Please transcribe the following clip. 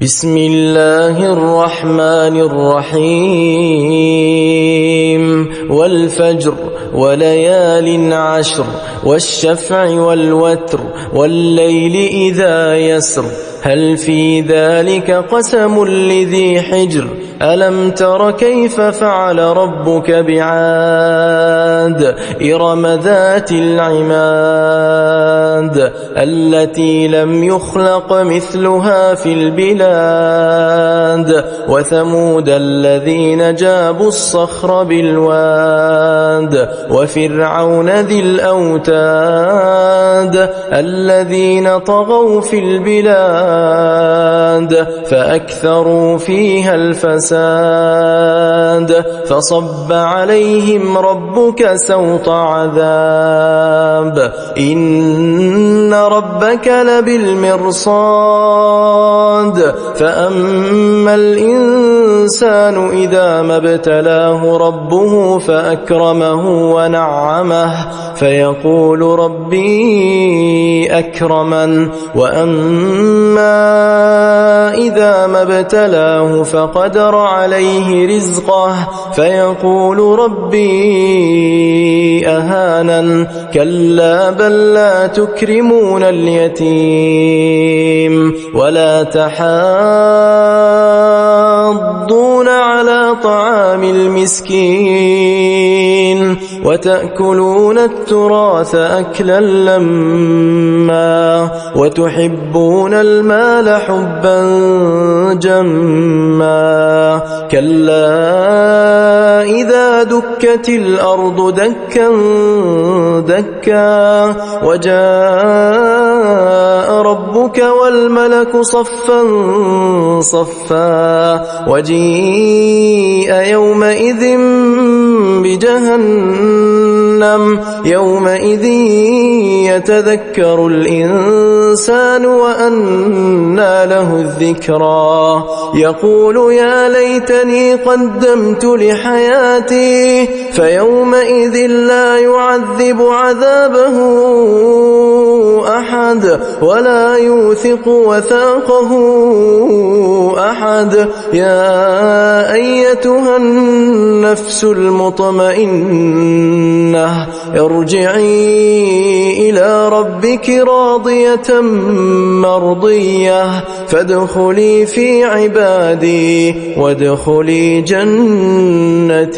بسم الله الرحمن الرحيم والفجر وليال عشر والشفع والوتر والليل إذا يسر هل في ذلك قسم لذي حجر ألم تر كيف فعل ربك بعاد إرم ذات العماد التي لم يخلق مثلها في البلاد وثمود الذين جابوا الصخر بالواد وفرعون ذي الأوتاد الذين طغوا في البلاد فأكثروا فيها الفساد فصب عليهم ربك سوط عذاب إن ربك لبالمرصاد فأما الإنسان إذا ما ابتلاه ربه فأكرمه ونعمه فيقول ربي أكرمن وأما إذا ما ابتلاه فقدر عليه رزقه فيقول ربي أهانن كلا بل لا تكرمون اليتيم ولا تحاضون على طعام المسكين وتأكلون التراث أكلا لما وتحبون المال حبا جما كلا إذا دكت الأرض دكا دكا وجاء ربك والملك صفا صفا وجيء يومئذ بجهنم يومئذ يتذكر الإنسان وأنى له الذكرى يقول يا ليتني قدمت لحياتي فيومئذ لا يعذب عذابه أحد ولا يوثق وثاقه أحد يا أيتها النفس المطمئنة ارجعي إلى ربك راضية مرضية فادخلي في عبادي وادخلي جنتي.